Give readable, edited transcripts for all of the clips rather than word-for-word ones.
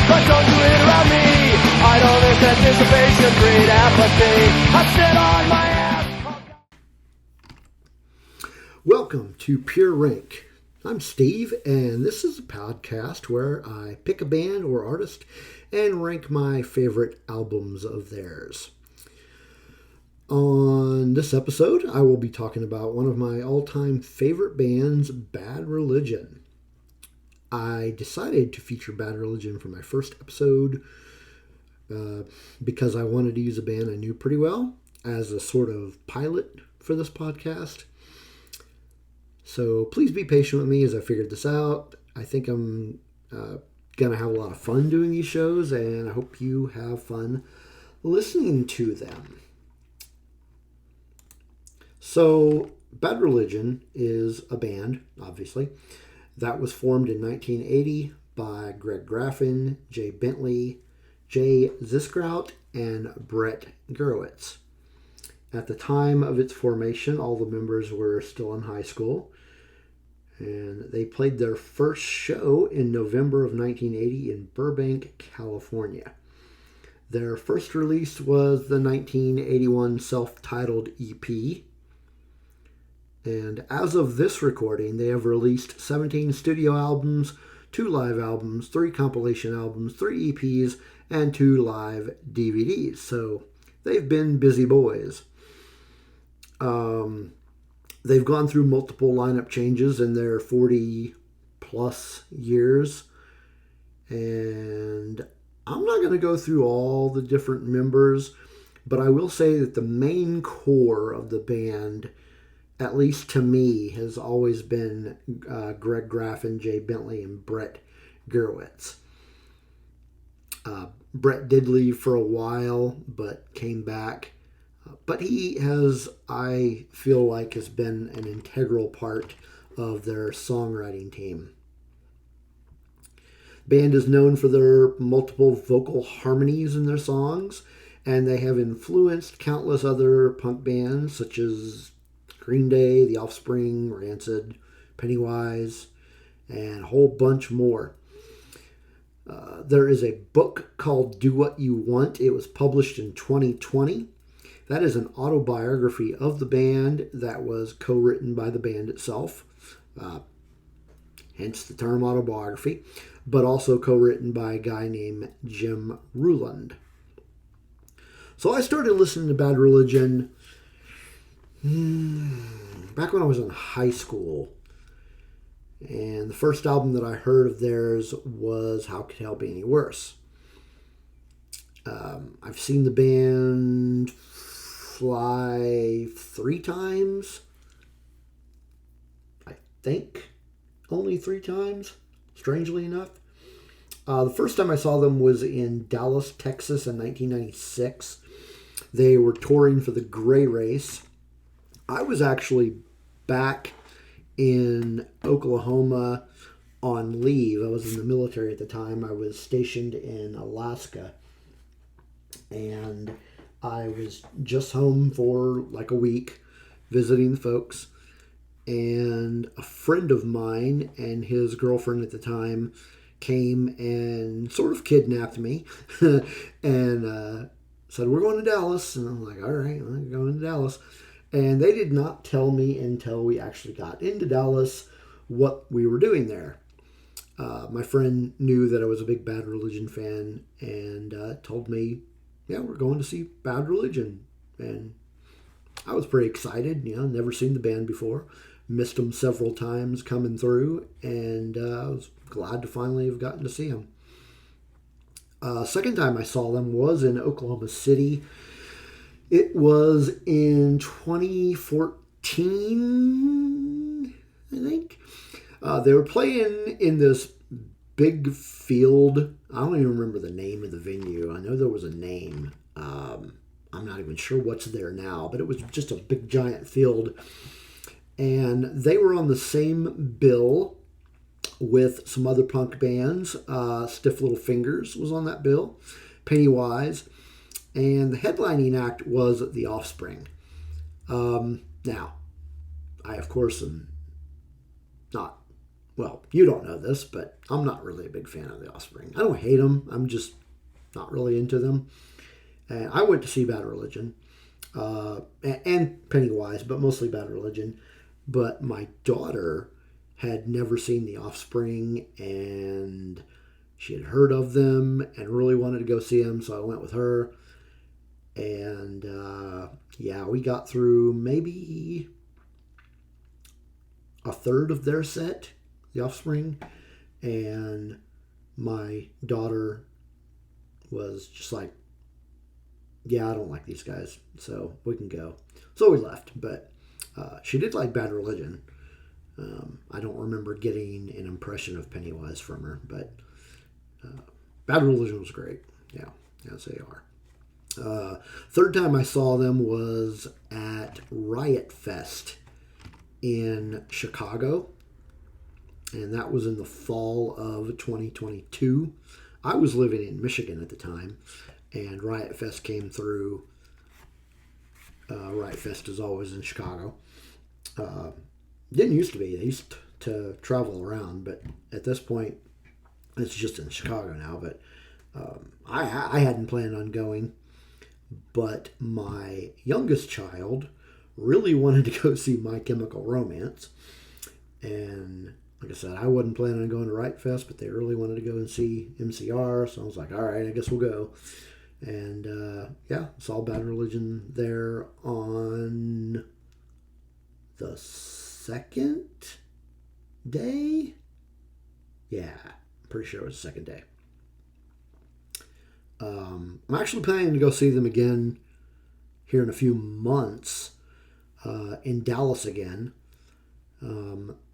but don't do it around me. I don't think anticipation breed apathy. I sit on my ass. Welcome to Pure Rank. I'm Steve, and this is a podcast where I pick a band or artist and rank my favorite albums of theirs. On this episode, I will be talking about one of my all-time favorite bands, Bad Religion. I decided to feature Bad Religion for my first episode because I wanted to use a band I knew pretty well as a sort of pilot for this podcast. So please be patient with me as I figured this out. I think I'm going to have a lot of fun doing these shows, and I hope you have fun listening to them. So, Bad Religion is a band, obviously, that was formed in 1980 by Greg Graffin, Jay Bentley, Jay Ziskraut, and Brett Gurewitz. At the time of its formation, all the members were still in high school, and they played their first show in November of 1980 in Burbank, California. Their first release was the 1981 self-titled EP. And as of this recording, they have released 17 studio albums, 2 live albums, 3 compilation albums, 3 EPs, and 2 live DVDs. So they've been busy boys. They've gone through multiple lineup changes in their 40 plus years. And I'm not going to go through all the different members, but I will say that the main core of the band, at least to me, has always been Greg Graffin, Jay Bentley, and Brett Gurewitz. Brett did leave for a while, but came back. But he has, I feel like, has been an integral part of their songwriting team. The band is known for their multiple vocal harmonies in their songs, and they have influenced countless other punk bands such as Green Day, The Offspring, Rancid, Pennywise, and a whole bunch more. There is a book called Do What You Want. It was published in 2020. That is an autobiography of the band that was co-written by the band itself, hence the term autobiography, but also co-written by a guy named Jim Ruland. So I started listening to Bad Religion back when I was in high school, and the first album that I heard of theirs was How Could Hell Be Any Worse. I've seen the band fly 3 times, I think only 3 times, strangely enough. The first time I saw them was in Dallas, Texas in 1996. They were touring for the Gray Race. I was actually back in Oklahoma on leave. I was in the military at the time. I was stationed in Alaska. And I was just home for like a week visiting the folks. And a friend of mine and his girlfriend at the time came and sort of kidnapped me and said, "We're going to Dallas." And I'm like, "All right, I'm going to Dallas." And they did not tell me until we actually got into Dallas what we were doing there. My friend knew that I was a big Bad Religion fan and told me, "Yeah, we're going to see Bad Religion." And I was pretty excited. Never seen the band before. Missed them several times coming through. And I was glad to finally have gotten to see them. Second time I saw them was in Oklahoma City. It was in 2014, I think. They were playing in this big field. I don't even remember the name of the venue. I know there was a name. I'm not even sure what's there now, but it was just a big giant field. And they were on the same bill with some other punk bands. Stiff Little Fingers was on that bill. Pennywise. And the headlining act was The Offspring. Now, I, of course, am not well, you don't know this, but I'm not really a big fan of the Offspring. I don't hate them. I'm just not really into them. And I went to see Bad Religion and Pennywise, but mostly Bad Religion. But my daughter had never seen the Offspring, and she had heard of them and really wanted to go see them, so I went with her. And we got through maybe a third of their set, the Offspring, and my daughter was just like, yeah, I don't like these guys, so we can go. So we left, but she did like Bad Religion. I don't remember getting an impression of Pennywise from her, but Bad Religion was great. Yeah, as they are. Third time I saw them was at Riot Fest in Chicago, and that was in the fall of 2022. I was living in Michigan at the time, and Riot Fest came through. Riot Fest is always in Chicago. Didn't used to be. They used to travel around, but at this point, it's just in Chicago now. But I hadn't planned on going, but my youngest child really wanted to go see My Chemical Romance, and like I said, I wasn't planning on going to Riot Fest, but they really wanted to go and see MCR, so I was like, all right, I guess we'll go. And saw Bad Religion there on the second day. Yeah, I'm pretty sure it was the second day. I'm actually planning to go see them again here in a few months in Dallas again.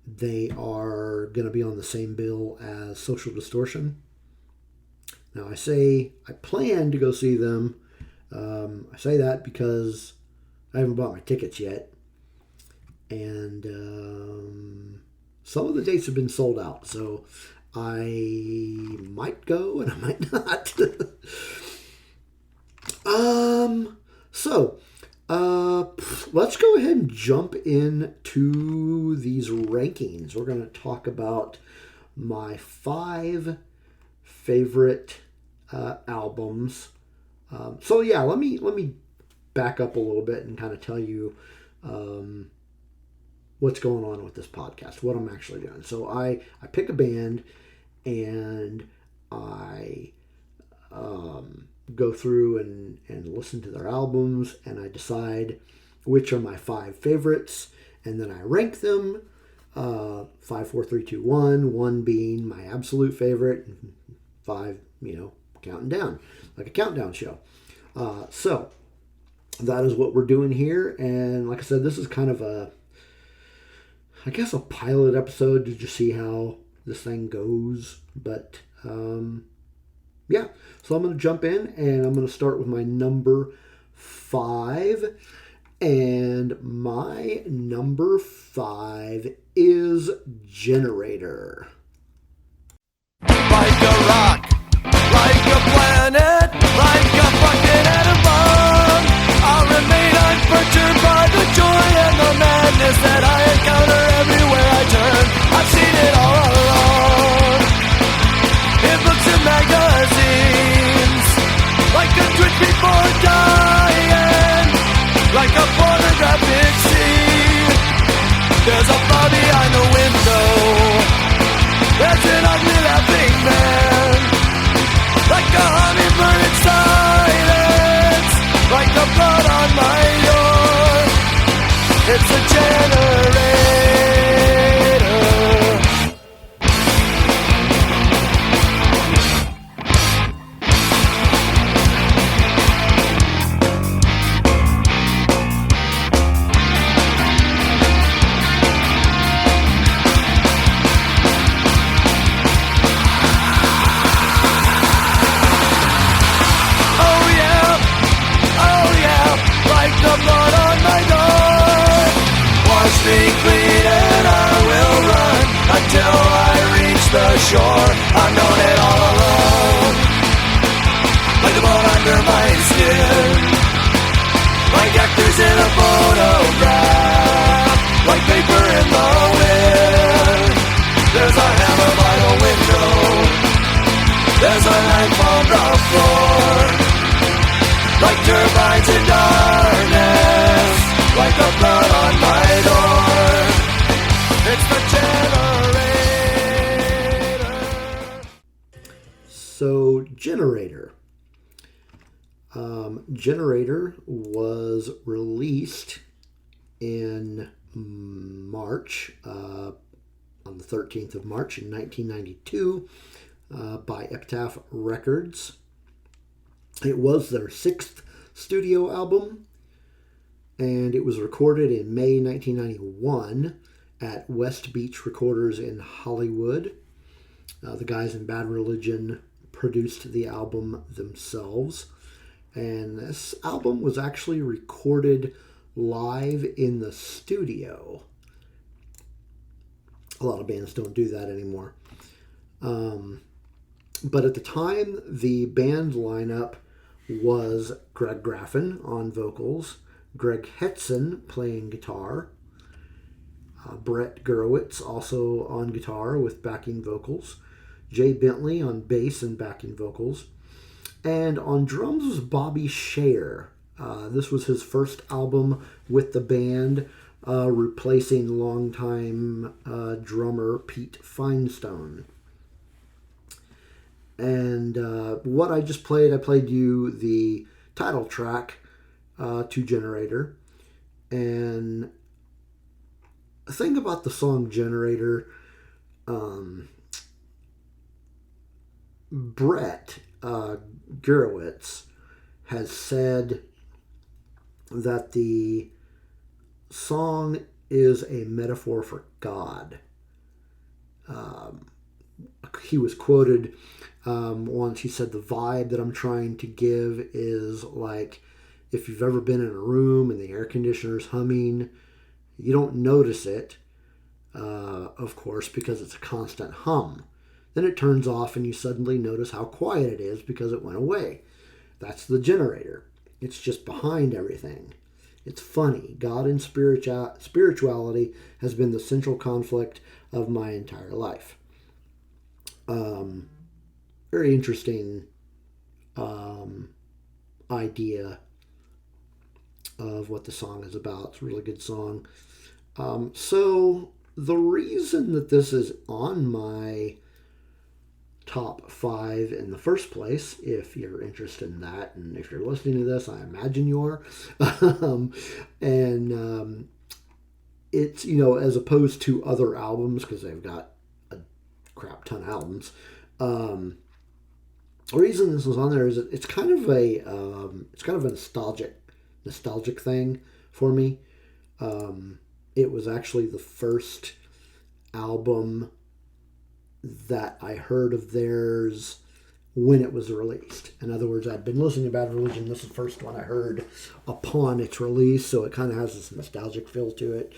They are going to be on the same bill as Social Distortion. Now, I plan to go see them. I say that because I haven't bought my tickets yet. And some of the dates have been sold out. So I might go and I might not. Let's go ahead and jump into these rankings. We're going to talk about my 5 favorite albums. Let me back up a little bit and kind of tell you what's going on with this podcast, what I'm actually doing. So I pick a band and I go through and listen to their albums, and I decide which are my 5 favorites, and then I rank them 5, 4, 3, 2, 1, 1 being my absolute favorite, 5, counting down, like a countdown show. So that is what we're doing here, and like I said, this is kind of a pilot episode to just see how this thing goes, but so I'm going to jump in, and I'm going to start with my number 5, and my number 5 is Generator. Like a rock, like a planet, like a fucking atom bomb, I'll remain unperturbed by the joy and the madness that I encounter everywhere I turn. I've seen it all along, in books and magazines, like a twitch before dying, like a pornographic scene. There's a bar behind the window, there's an ugly laughing man, like a hummingbird in silence, like the blood on my door. It's a generator. Me clean and I will run until I reach the shore. I've known it all along, like the bone under my skin, like actors in a photograph, like paper in the wind. There's a like turbines in darkness, like the blood on my door. It's the generator. So, Generator. Generator was released in March, on the 13th of March in 1992 by Epitaph Records. It was their 6th studio album, and it was recorded in May 1991 at West Beach Recorders in Hollywood. The guys in Bad Religion produced the album themselves. And this album was actually recorded live in the studio. A lot of bands don't do that anymore. But at the time, the band lineup was Greg Graffin on vocals, Greg Hetson playing guitar, Brett Gurewitz also on guitar with backing vocals, Jay Bentley on bass and backing vocals, and on drums was Bobby Scher. This was his first album with the band, replacing longtime drummer Pete Finestone. And what I just played, I played you the title track to Generator. And the thing about the song Generator, Brett Gurewitz has said that the song is a metaphor for God. He was quoted once, he said, the vibe that I'm trying to give is like if you've ever been in a room and the air conditioner's humming, you don't notice it, of course, because it's a constant hum. Then it turns off and you suddenly notice how quiet it is because it went away. That's the generator. It's just behind everything. It's funny. God and spirituality has been the central conflict of my entire life. Very interesting idea of what the song is about. It's a really good song. So the reason that this is on my top 5 in the first place, if you're interested in that, and if you're listening to this, I imagine you are, it's, as opposed to other albums, because they've got a crap ton of albums, the reason this was on there is it's kind of a nostalgic thing for me. It was actually the first album that I heard of theirs when it was released. In other words, I'd been listening to Bad Religion. This is the first one I heard upon its release, so it kind of has this nostalgic feel to it.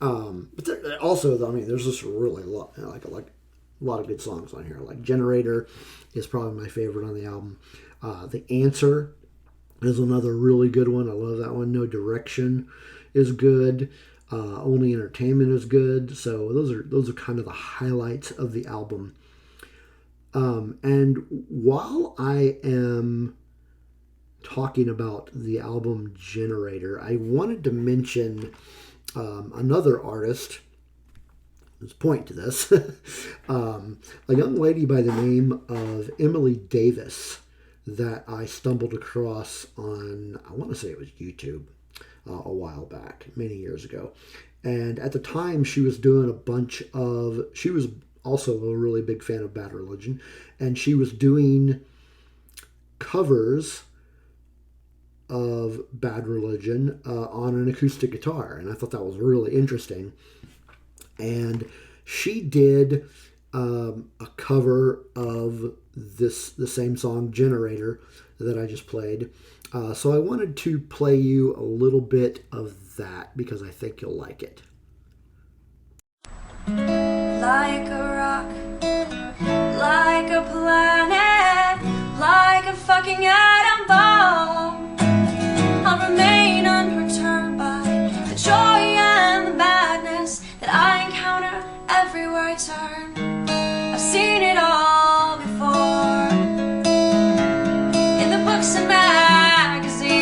But also, there's just really a lot of good songs on here. Like Generator is probably my favorite on the album. The Answer is another really good one. I love that one. No Direction is good. Only Entertainment is good. So those are kind of the highlights of the album. And while I am talking about the album Generator, I wanted to mention another artist. There's a point to this. A young lady by the name of Emily Davis that I stumbled across on, I want to say it was YouTube, a while back, many years ago. And at the time, she was doing she was also a really big fan of Bad Religion, and she was doing covers of Bad Religion on an acoustic guitar, and I thought that was really interesting. And she did a cover of the same song, Generator, that I just played. So I wanted to play you a little bit of that because I think you'll like it. Like a rock, like a planet, like a fucking atom bomb, I'll remain unperturbed by the joy and the madness that I encounter everywhere I turn. I've seen it all before, in the books and magazines,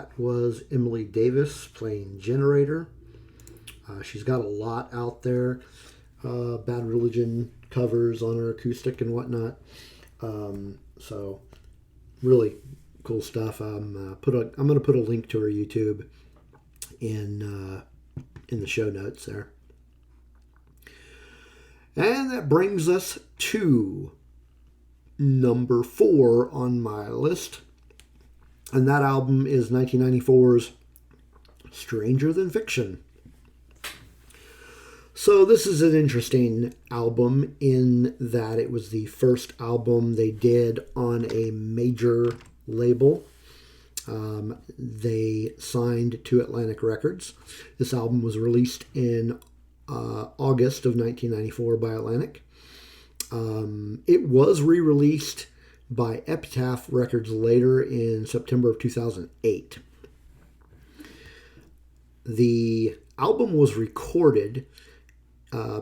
that was Emily Davis playing Generator. She's got a lot out there. Bad Religion covers on her acoustic and whatnot. So really cool stuff. I'm going to put a link to her YouTube in the show notes there. And that brings us to number 4 on my list. And that album is 1994's Stranger Than Fiction. So this is an interesting album in that it was the first album they did on a major label. They signed to Atlantic Records. This album was released in August of 1994 by Atlantic. It was re-released by Epitaph Records later in September of 2008. The album was recorded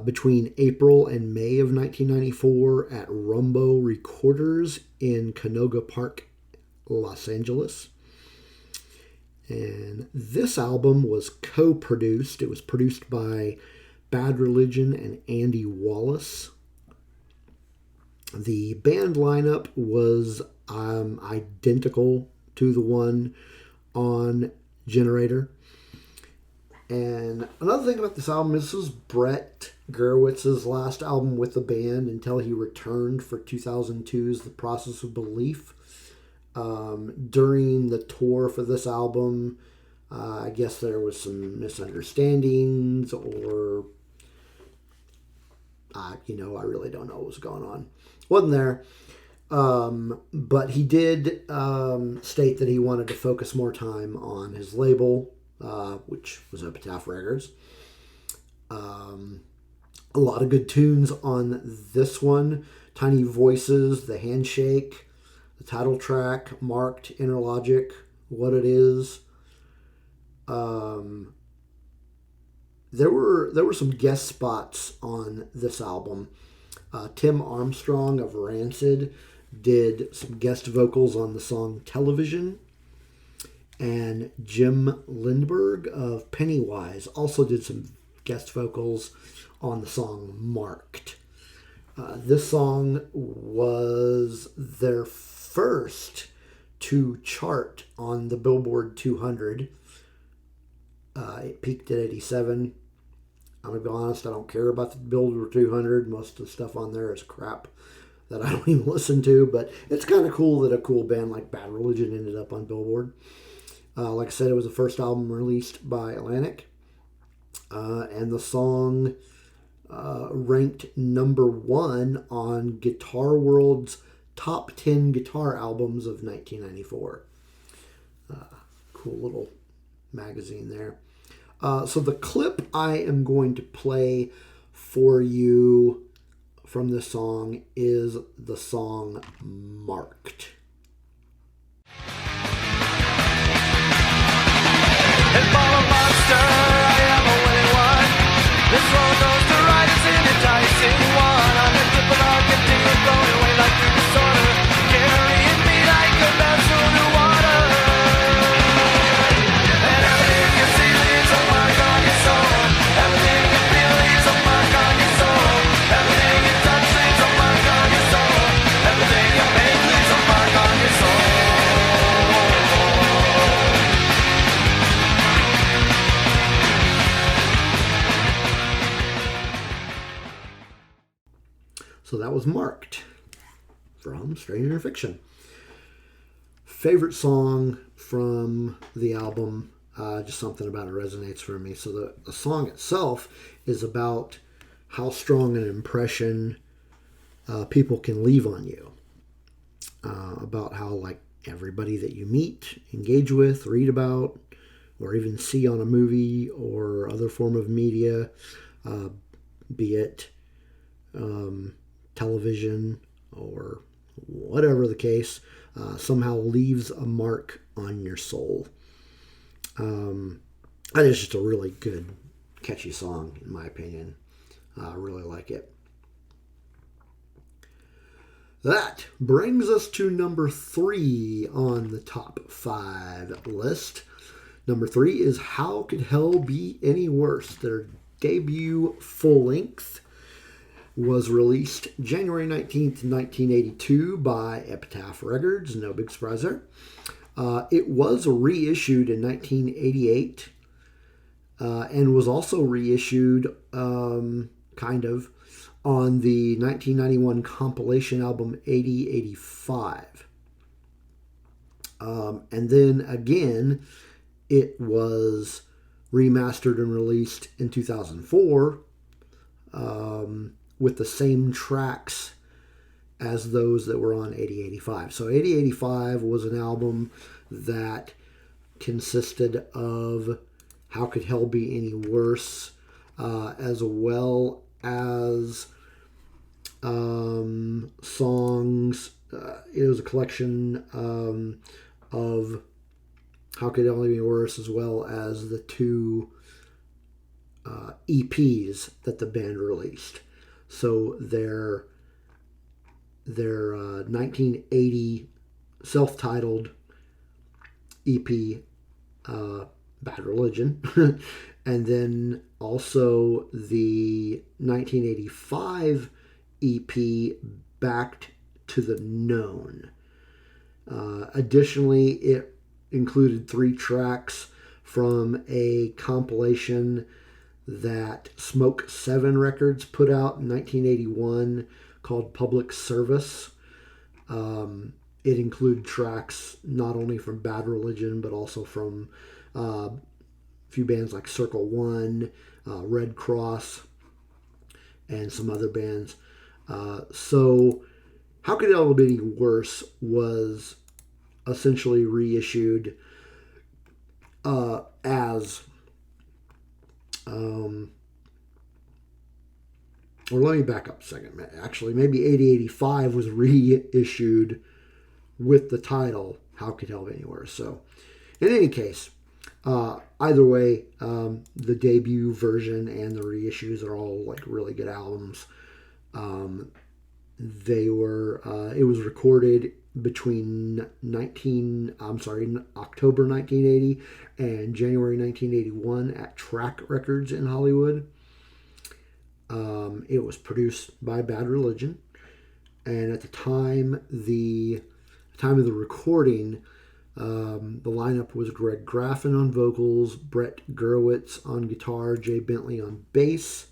between April and May of 1994 at Rumbo Recorders in Canoga Park, Los Angeles. And this album was co-produced. It was produced by Bad Religion and Andy Wallace. The band lineup was identical to the one on Generator. And another thing about this album, this was Brett Gurwitz's last album with the band until he returned for 2002's The Process of Belief. During the tour for this album, I guess there was some misunderstandings or, I really don't know what was going on. Wasn't there. But he did state that he wanted to focus more time on his label, which was Epitaph Records. A lot of good tunes on this one. Tiny Voices, The Handshake, the title track, Marked, Inner Logic, What It Is. There were some guest spots on this album. Tim Armstrong of Rancid did some guest vocals on the song Television. And Jim Lindberg of Pennywise also did some guest vocals on the song Marked. This song was their first to chart on the Billboard 200. It peaked at 87. I'm going to be honest, I don't care about the Billboard 200. Most of the stuff on there is crap that I don't even listen to. But it's kind of cool that a cool band like Bad Religion ended up on Billboard. Like I said, it was the first album released by Atlantic. And the song ranked number 1 on Guitar World's Top 10 Guitar Albums of 1994. Cool little magazine there. So the clip I am going to play for you from this song is the song Marked. And for a monster, I am a winning one. This roller coaster ride is an enticing one. On the tip of the continuum, going away like through disorder, carrying me like a vessel to water. And everything you see leaves a mark on your soul. Everything you feel leaves a mark on your soul. Everything you touch leaves a mark on your soul. Everything you make leaves a mark on your soul. So that was Marked from Stranger Than Fiction. Favorite song from the album, just something about it resonates for me. So the song itself is about how strong an impression people can leave on you. About how like everybody that you meet, engage with, read about, or even see on a movie or other form of media, be it television or whatever the case, somehow leaves a mark on your soul. And it's just a really good, catchy song, in my opinion. I really like it. That brings us to number 3 on the top 5 list. Number 3 is How Could Hell Be Any Worse? Their debut full-length was released January 19th, 1982 by Epitaph Records. No big surprise there. It was reissued in 1988 and was also reissued kind of on the 1991 compilation album 8085. And then again, it was remastered and released in 2004 with the same tracks as those that were on 8085. So 8085 was an album that consisted of How Could Hell Be Any Worse, as well as songs. It was a collection of How Could Hell Be Any Worse, as well as the 2 EPs that the band released. So their 1980 self-titled EP, Bad Religion, and then also the 1985 EP, Back to the Known. Additionally, it included 3 tracks from a compilation that Smoke 7 Records put out in 1981 called Public Service. It included tracks not only from Bad Religion, but also from a few bands like Circle One, Red Cross, and some other bands. So How Could It All Be Any Worse was essentially reissued as or let me back up a second. Actually, maybe 8085 was reissued with the title How Could Hell Be Any Worse? So, in any case, either way, the debut version and the reissues are all like really good albums. It was recorded between October 1980 and January 1981 at Track Records in Hollywood. It was produced by Bad Religion, and at the time of the recording, the lineup was Greg Graffin on vocals, Brett Gurewitz on guitar, Jay Bentley on bass,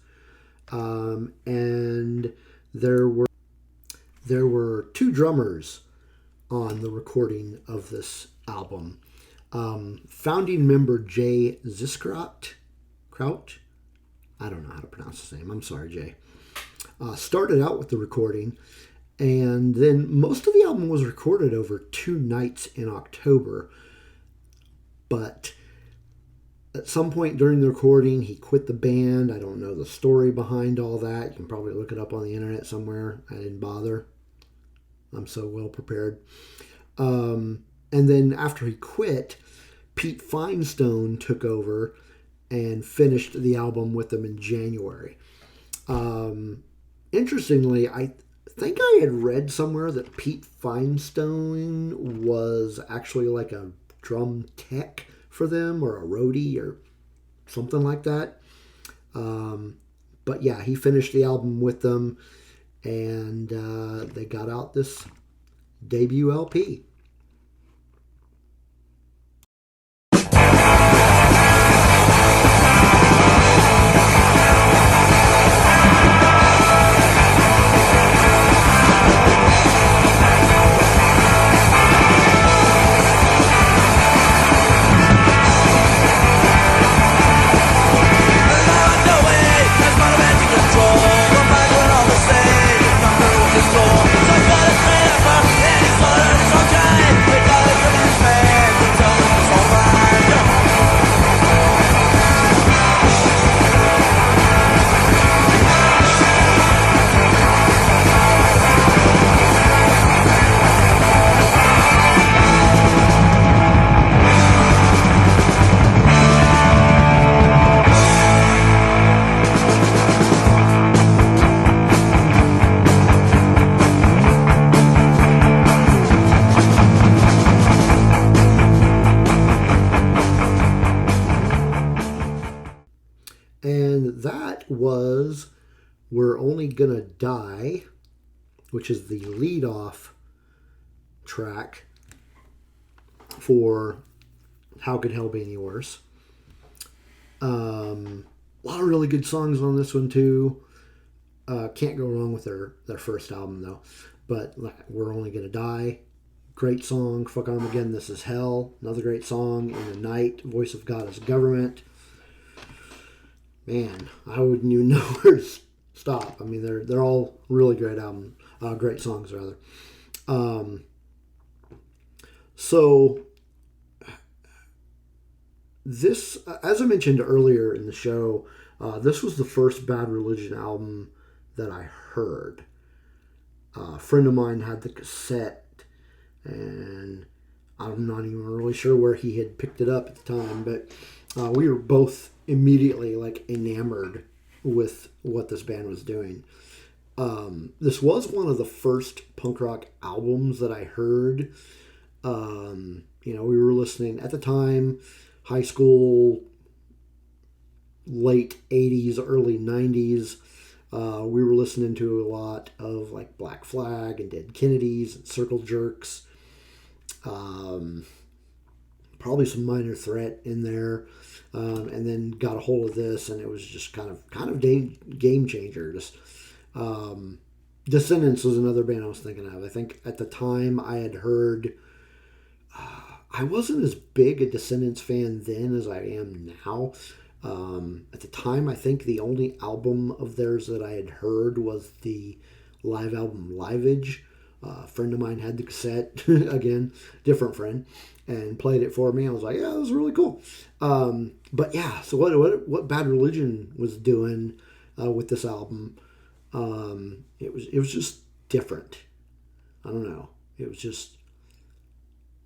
and there were 2 drummers on the recording of this album. Founding member Jay Ziskraut, I don't know how to pronounce his name. I'm sorry, Jay. Started out with the recording, and then most of the album was recorded over 2 nights in October. But at some point during the recording, he quit the band. I don't know the story behind all that. You can probably look it up on the internet somewhere. I didn't bother. I'm so well prepared. And then after he quit, Pete Finestone took over and finished the album with them in January. Interestingly, I think I had read somewhere that Pete Finestone was actually like a drum tech for them, or a roadie or something like that. But yeah, he finished the album with them, and they got out this debut LP. Sometimes then that was We're Only Gonna Die, which is the lead-off track for How Could Hell Be Any Worse. A lot of really good songs on this one too. Can't go wrong with their first album though. But We're Only Gonna Die, great song. Fuck Armageddon, This Is Hell, another great song. In the Night, Voice of God is Government. Man, I wouldn't even know where to stop. I mean, they're all really great great songs rather. So this, as I mentioned earlier in the show, this was the first Bad Religion album that I heard. A friend of mine had the cassette, and I'm not even really sure where he had picked it up at the time, but we were both immediately enamored with what this band was doing. This was one of the first punk rock albums that I heard. We were listening at the time, high school, late 80s, early 90s. We were listening to a lot of Black Flag and Dead Kennedys and Circle Jerks. Probably some Minor Threat in there. And then got a hold of this, and it was just kind of game changer. Just Descendants was another band I was thinking of. I think at the time I had heard. I wasn't as big a Descendants fan then as I am now. At the time, I think the only album of theirs that I had heard was the live album Liveage. A friend of mine had the cassette, again, different friend, and played it for me. I was like, yeah, that was really cool. But yeah, so what Bad Religion was doing with this album, it was just different. I don't know. It was just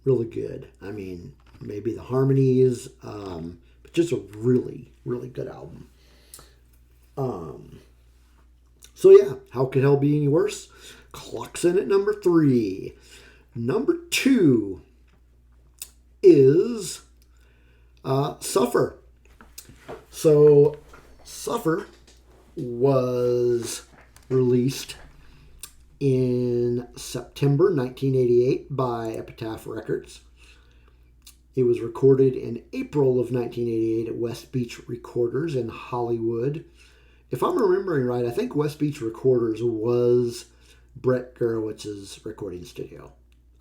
really good. I mean, maybe the harmonies, but just a really, really good album. So yeah, How Could Hell Be Any Worse? Clocks in at number 3. Number 2 is Suffer. So Suffer was released in September 1988 by Epitaph Records. It was recorded in April of 1988 at West Beach Recorders in Hollywood. If I'm remembering right, I think West Beach Recorders was Brett Gurowitz's recording studio.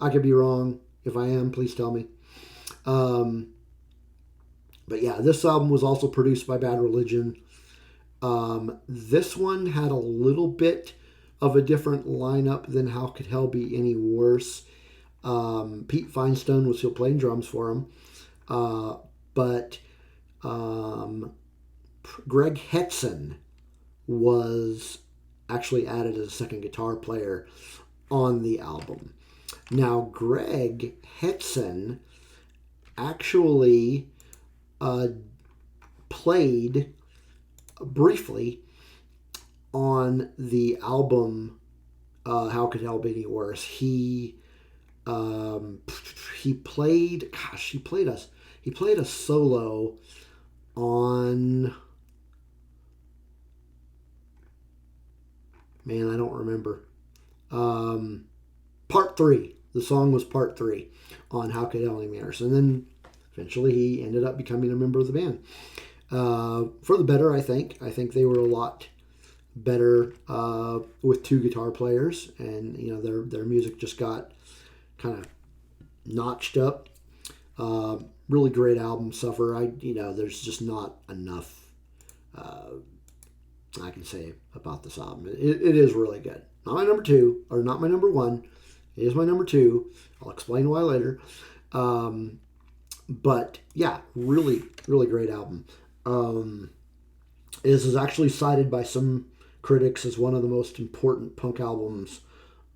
I could be wrong. If I am, please tell me. But yeah, this album was also produced by Bad Religion. This one had a little bit of a different lineup than How Could Hell Be Any Worse. Pete Feinstone was still playing drums for him. But Greg Hetson was actually added as a second guitar player on the album. Now, Greg Hetson actually played briefly on the album How Could Hell Be Any Worse. He played a solo on, man, I don't remember. Part 3. The song was Part 3 on How Could Hell Be Any Worse. And then eventually he ended up becoming a member of the band. For the better, I think. I think they were a lot better with two guitar players, and their music just got kind of notched up. Really great album, Suffer. There's just not enough I can say about this album. It is really good. Not my number 2, or not my number 1. It is my number 2. I'll explain why later. But yeah, really, really great album. This is actually cited by some critics as one of the most important punk albums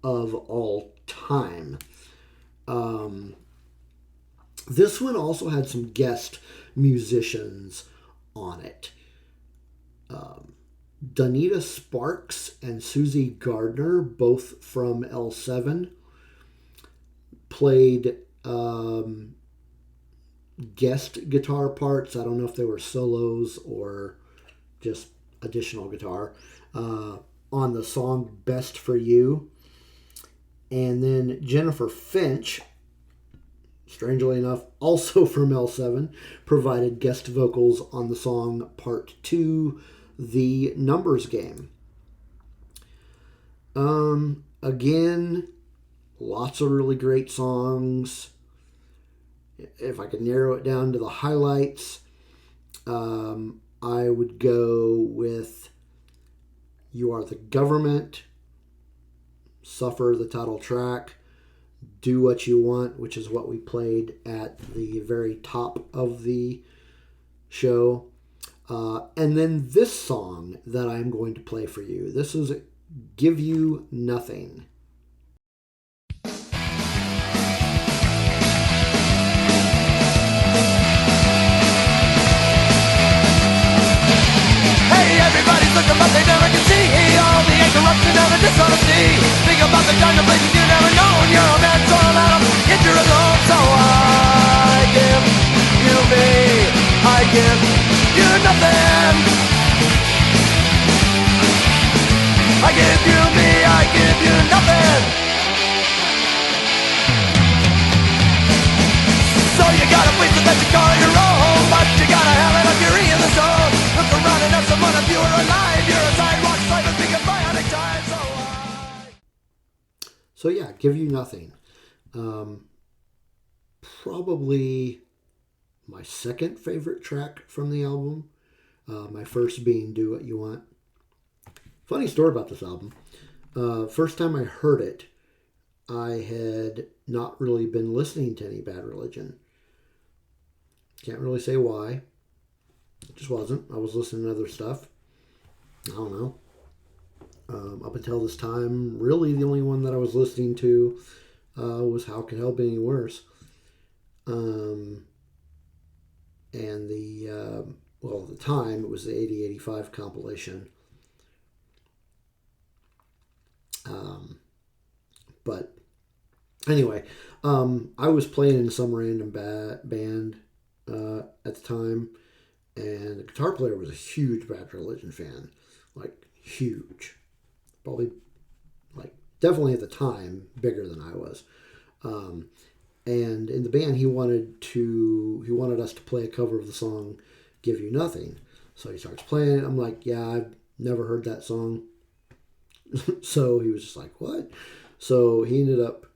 of all time. This one also had some guest musicians on it. Donita Sparks and Susie Gardner, both from L7, played guest guitar parts. I don't know if they were solos or just additional guitar on the song Best for You. And then Jennifer Finch, strangely enough, also from L7, provided guest vocals on the song Part 2, The Numbers Game. Again, lots of really great songs. If I could narrow it down to the highlights, I would go with You Are the Government, Suffer, the title track, Do What You Want, which is what we played at the very top of the show. And then this song that I'm going to play for you. This is Give You Nothing. Hey, everybody's looking but they never can see all the corruption and the dishonesty. Think about the kind of places you never known. You're a man torn out of yet you're alone. So I give you me, I give you nothing. I give you me, I give you nothing. So you got a place that you call your own, but you gotta have it if you're in the zone. Look around and have someone if you are alive. You're a sidewalk slave and think of bionic time. So yeah, Give You Nothing. Probably my second favorite track from the album. My first being Do What You Want. Funny story about this album. First time I heard it, I had not really been listening to any Bad Religion. Can't really say why. It just wasn't. I was listening to other stuff. I don't know. Up until this time, really the only one that I was listening to was How Can Hell Be Any Worse? And at the time, it was the 80-85 compilation. But anyway, I was playing in some random band at the time, and the guitar player was a huge Bad Religion fan, like huge, probably like definitely at the time bigger than I was. And in the band, he wanted us to play a cover of the song "Give You Nothing." So he starts playing it. I'm like, yeah, I've never heard that song. So he was just like, what? So he ended up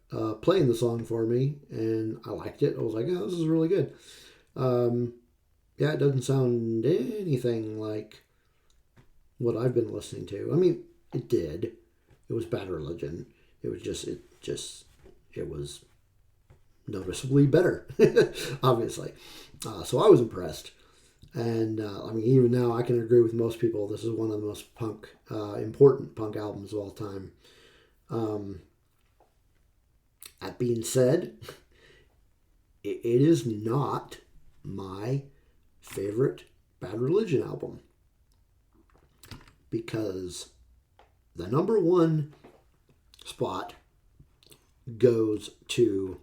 playing the song for me, and I liked it. I was like, oh, this is really good. Yeah, it doesn't sound anything like what I've been listening to. I mean, it did. It was Bad Religion. It was noticeably better, obviously. So I was impressed. And I mean, even now, I can agree with most people. This is one of the most important punk albums of all time. That being said, it is not my favorite Bad Religion album, because the number one spot goes to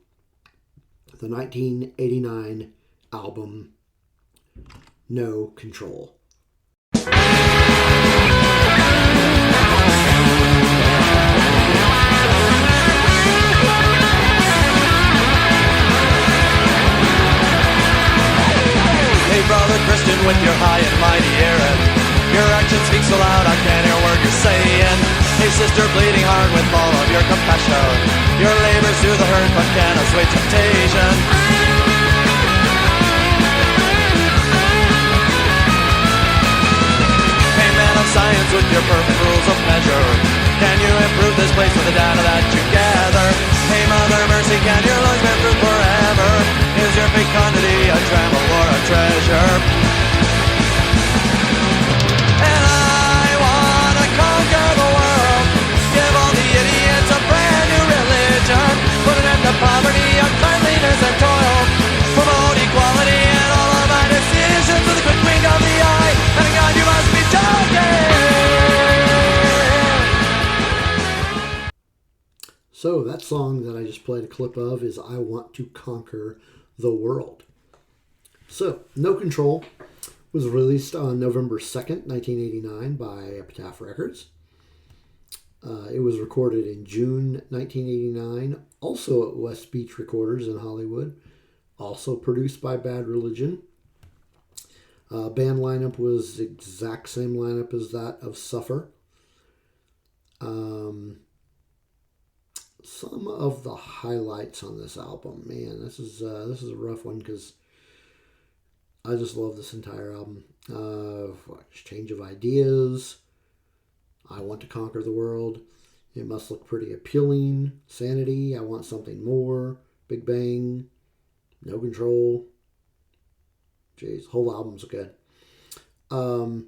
the 1989 album No Control. Hey brother Christian with your high and mighty errand, your action speaks so loud I can't hear a word you're saying. Hey sister bleeding heart with all of your compassion, your labors through the hurt but can't assuage temptation. Hey man of science with your perfect rules of measure, can you improve this place with the data that you gather? Hey mother mercy, can your lungs bear fruit forever? Is your fecundity a tremble or a treasure? And I wanna conquer the world, give all the idiots a brand new religion, put an end to poverty, uncleanliness and toil, promote equality and all of my decisions with a quick wink of the eye, and God you must be joking. So that song that I just played a clip of is I Want to Conquer the World. So, No Control was released on November 2nd, 1989 by Epitaph Records. It was recorded in June 1989, also at West Beach Recorders in Hollywood, also produced by Bad Religion. Band lineup was the exact same lineup as that of Suffer. Some of the highlights on this album, man, this is a rough one because I just love this entire album. Change of Ideas, I Want to Conquer the World, It Must Look Pretty Appealing, Sanity, I Want Something More, Big Bang, No Control. Jeez, whole album's good. So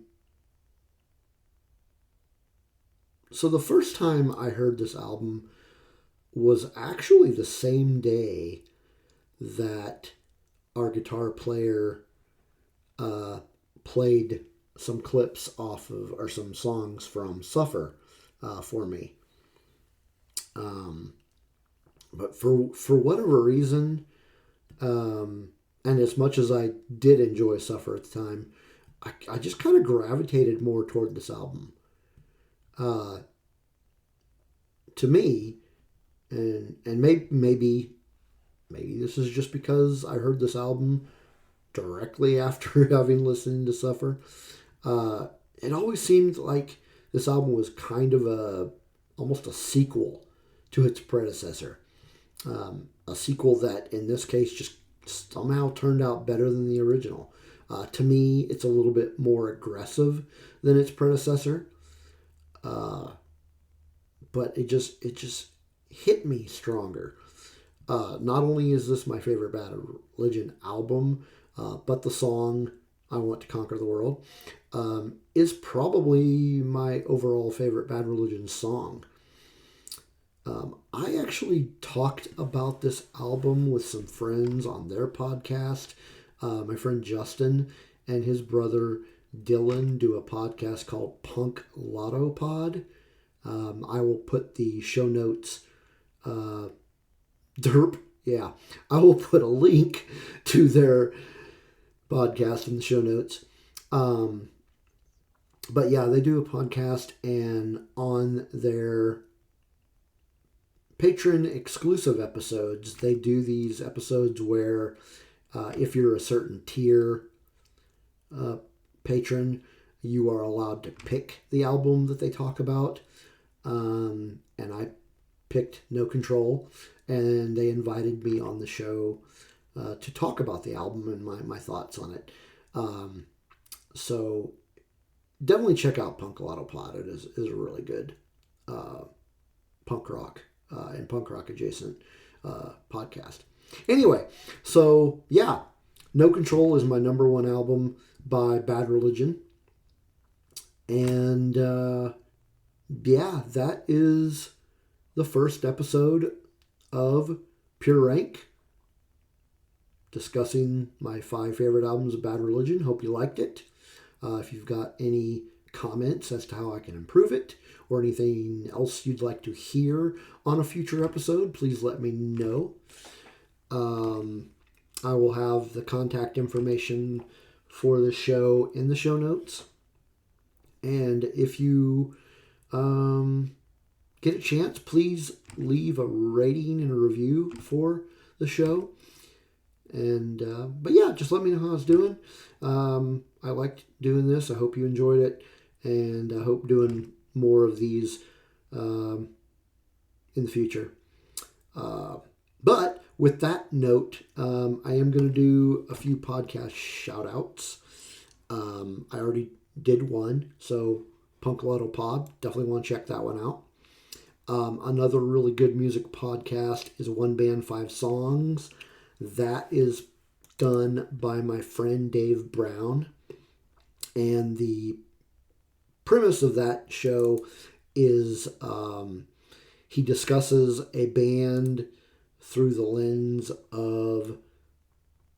the first time I heard this album was actually the same day that our guitar player played some clips off of, or some songs from Suffer for me. But for whatever reason, and as much as I did enjoy Suffer at the time, I just kind of gravitated more toward this album. To me, and maybe this is just because I heard this album directly after having listened to Suffer. It always seemed like this album was kind of almost a sequel to its predecessor. A sequel that, in this case, just somehow turned out better than the original. To me, it's a little bit more aggressive than its predecessor. But it just hit me stronger. Not only is this my favorite Bad Religion album, but the song I Want to Conquer the World is probably my overall favorite Bad Religion song. I actually talked about this album with some friends on their podcast. My friend Justin and his brother Dylan do a podcast called Punk Lotto Pod. I will put the show notes, I will put a link to their podcast in the show notes. But yeah, they do a podcast, and on their patron exclusive episodes, they do these episodes where if you're a certain tier patron, you are allowed to pick the album that they talk about. And I picked No Control, and they invited me on the show to talk about the album and my thoughts on it. So definitely check out Punk Lotto Pod. It is a really good punk rock and punk rock adjacent podcast. Anyway, so yeah, No Control is my number one album by Bad Religion. And yeah, that is the first episode of Pure Rank, discussing my 5 favorite albums of Bad Religion. Hope you liked it. If you've got any comments as to how I can improve it, or anything else you'd like to hear on a future episode, please let me know. I will have the contact information for the show in the show notes. And if you get a chance, please leave a rating and a review for the show. And but yeah, just let me know how it's doing. I liked doing this. I hope you enjoyed it, and I hope doing more of these in the future. But with that note, I am going to do a few podcast shout outs. I already did one, so Punk Lotto Pod, definitely want to check that one out. Another really good music podcast is One Band, 5 Songs. That is done by my friend Dave Brown. And the premise of that show is he discusses a band through the lens of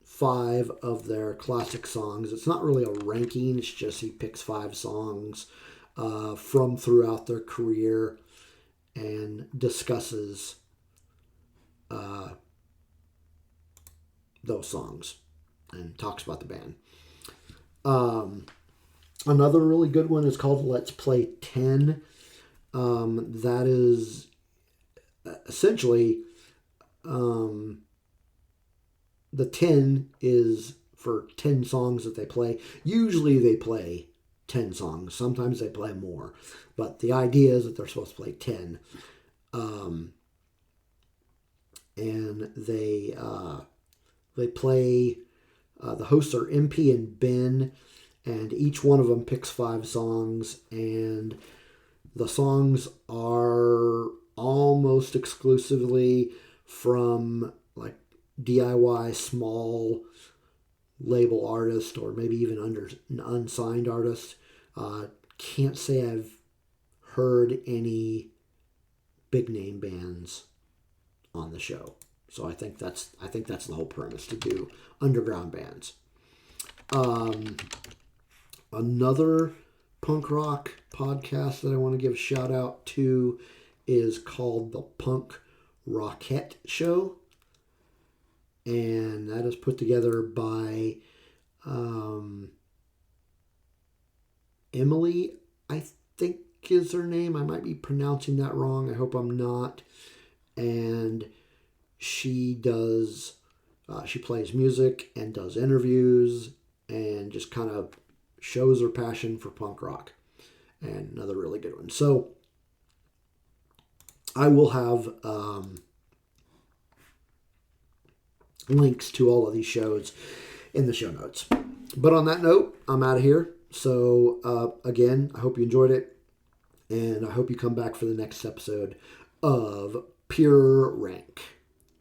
5 of their classic songs. It's not really a ranking, it's just he picks 5 songs from throughout their career and discusses those songs and talks about the band. Another really good one is called Let's Play 10. That is essentially, the 10 is for 10 songs that they play. Usually they play 10 songs. Sometimes they play more. But the idea is that they're supposed to play 10. And they play, the hosts are MP and Ben, and each one of them picks 5 songs, and the songs are almost exclusively from like DIY small label artists, or maybe even under unsigned artists. Can't say I've heard any big name bands on the show. So I think that's the whole premise, to do underground bands. Another punk rock podcast that I want to give a shout out to is called the Punk Rockette Show. And that is put together by Emily, I think is her name. I might be pronouncing that wrong. I hope I'm not. And she does, she plays music and does interviews and just kind of shows her passion for punk rock. And another really good one. So I will have links to all of these shows in the show notes. But on that note, I'm out of here. So again, I hope you enjoyed it. And I hope you come back for the next episode of Pure Rank.